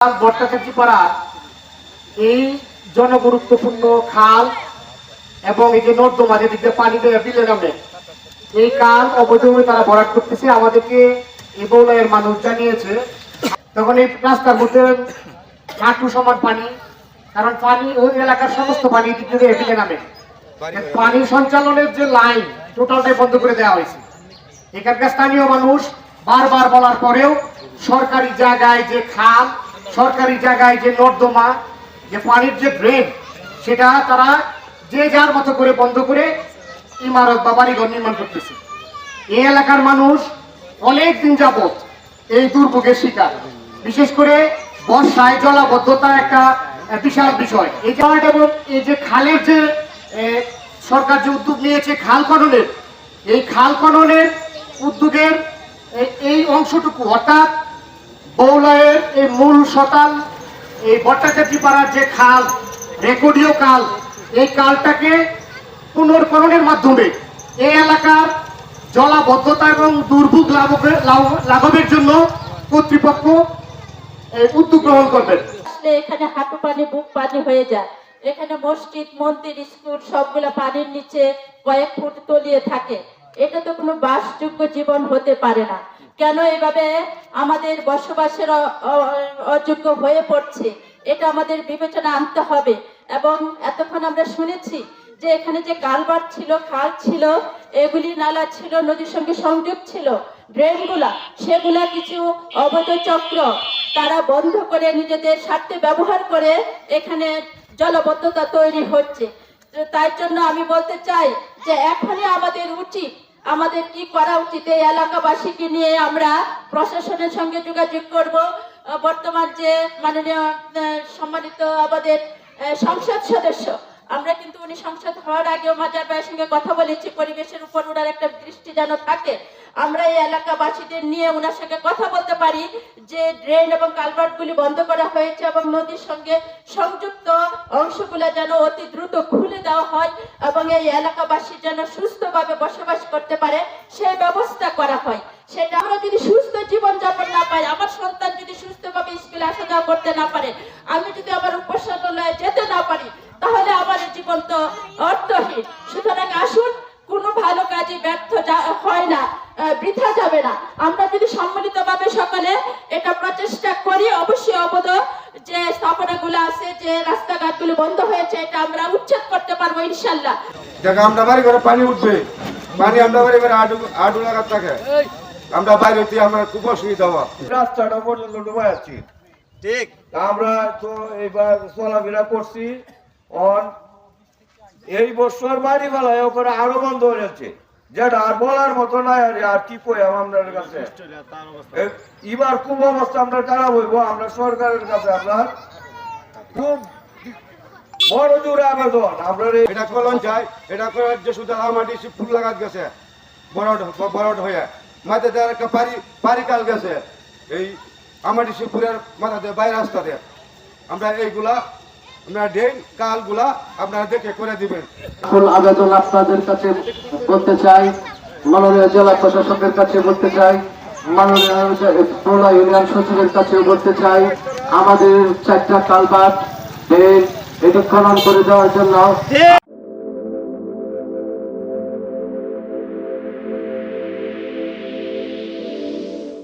বট্টাচার্যপাড়া এই জনগুরুত্বপূর্ণ খাল এবং এই যে নর্দমা যেদিকে পানি বিলে নামে এই খাল অবৈধভাবে তারা ভরাট করতেছে। আমাদেরকে এই বৌলাইয়ের মানুষ জানিয়েছে। তখন এই রাস্তার মধ্যে হাঁটু সমান পানি, কারণ পানি ওই এলাকার সমস্ত পানি দিক থেকে বিলে নামে। পানি সঞ্চালনের যে লাইন টোটালটাই বন্ধ করে দেওয়া হয়েছে। এখানকার স্থানীয় মানুষ বারবার বলার পরেও সরকারি জায়গায় যে খাল, সরকারি জায়গায় যে নর্দমা, যে পানির যে ড্রেন, সেটা তারা যে যার মতো করে বন্ধ করে ইমারত বা বাড়িঘর নির্মাণ করতেছে। এই এলাকার মানুষ অনেক দিন যাবত এই দুর্ভোগের শিকার। বিশেষ করে বর্ষায় জলাবদ্ধতা একটা বিশাল বিষয়। এই জায়গাটা এবং এই যে খালের যে সরকার যে উদ্যোগ নিয়েছে খাল খননের, এই খাল খননের উদ্যোগের এই অংশটুকু অর্থাৎ বৌলাইয়ের এই মূল সতাল এই বট্টাচার্যপাড়ার যে খাল, রেকর্ডীয় খাল, এই খালটাকে পুনর্খননের মাধ্যমে এই এলাকার জলাবদ্ধতা এবং দুর্ভোগ লাঘবের জন্য কর্তৃপক্ষ উদ্যোগ গ্রহণ করবেন। এখানে হাঁটু পানি, বুক পানি হয়ে যায়। এখানে মসজিদ, মন্দির, স্কুল সবগুলা পানির নিচে কয়েক ফুট তলিয়ে থাকে। এটা তো কোনো বাসযোগ্য জীবন হতে পারে না। কেন এভাবে আমাদের বসবাসের অযোগ্য হয়ে পড়ছে, এটা আমাদের বিবেচনা আনতে হবে। এবং এতক্ষণ আমরা শুনেছি যে এখানে যে কালভার্ট ছিল, খাল ছিল, এগুলি নালা ছিল, নদীর সঙ্গে সংযোগ ছিল, ড্রেনগুলা, সেগুলা কিছু অবৈধ চক্র তারা বন্ধ করে নিজেদের স্বার্থে ব্যবহার করে এখানে জলাবদ্ধতা তৈরি হচ্ছে। তাই জন্য আমি বলতে চাই যে এখনই আমাদের উচিত, আমাদের কি করা উচিত, এই এলাকাবাসীকে নিয়ে আমরা প্রশাসনের সঙ্গে যোগাযোগ করব। বর্তমান যে মাননীয় সম্মানিত আমাদের সংসদ সদস্য, আমরা কিন্তু উনি সংসদ হওয়ার আগেও মাজার ভাইয়ের সঙ্গে কথা বলেছি, পরিবেশের উপর ওনার একটা দৃষ্টি যেন থাকে। আমরা এই এলাকাবাসীদের নিয়ে ওনার সঙ্গে কথা বলতে পারি যে ড্রেন এবং কালভার্টগুলি বন্ধ করা হয়েছে এবং নদীর সঙ্গে সংযুক্ত অংশগুলো যেন অতি দ্রুত খুলে দেওয়া হয় এবং এই এলাকাবাসী যেন সুস্থভাবে বসবাস করতে পারে সেই ব্যবস্থা করা হয়। সেটা আমরা যদি সুস্থ জীবনযাপন না পাই, আমার সন্তান যদি সুস্থভাবে স্কুলে আসা যাওয়া করতে না পারে, আমি যদি আমার উপাসনালয়ে যেতে না পারি, তাহলে আমার জীবন তো অর্থহীন। সুতরাং আসুন, কোনো ভালো কাজে ব্যর্থ হয় না, বৃথা যাবে না। আমরা যদি সম্মিলিতভাবে সকলে এটা প্রচেষ্টা করি, অবশ্যই অবৈধ যে স্থাপনাগুলো আছে, যে রাস্তাঘাটগুলো বন্ধ হয়েছে, এটা আমরা উচ্ছেদ করতে পারবো ইনশাল্লাহ। দেখো আমরা বাড়ি ঘরে পানি উঠবে, পানি আমরা বাড়ি ঘরে আডু লাগাত থাকে, আমরা বাইরে হইতে আমার খুব অসুবিধা হওয়া, রাস্তাটা পর্যন্ত ডুবে যাচ্ছি। ঠিক আমরা তো এইবার চলাফেরা করছি। এই বছর বাড়ি বেলায় ওপরে আরো বন্ধ হয়ে যাচ্ছে, যেটা আর বলার মতো নাই। আর কি কই আমাদের কাছে এবার খুব অবস্থা আমরা খারাপ হইব। আমরা সরকারের কাছে আপনার খুব বড় জোরে আবেদন, আমরা এটা কলন চাই। এটা করার যে শুধু আমাটি ফুল লাগাত গেছে বড় হয়ে মাঝে দেওয়ার একটা পারিকাল গেছে, এই আমাটি শিবপুরের মাথাতে বাইরে রাস্তাতে আমরা এইগুলা ড্রেন কালগুলা আপনারা দেখে করে দিবেন। আবেদন আপনাদের কাছে বলতে চাই, মাননীয় জেলা প্রশাসকের কাছে বলতে চাই, মাননীয় বৌলা ইউনিয়ন সচিবের কাছে বলতে চাই, আমাদের 4টা কালভার্ট ড্রেন এটি খনন করে দেওয়ার জন্য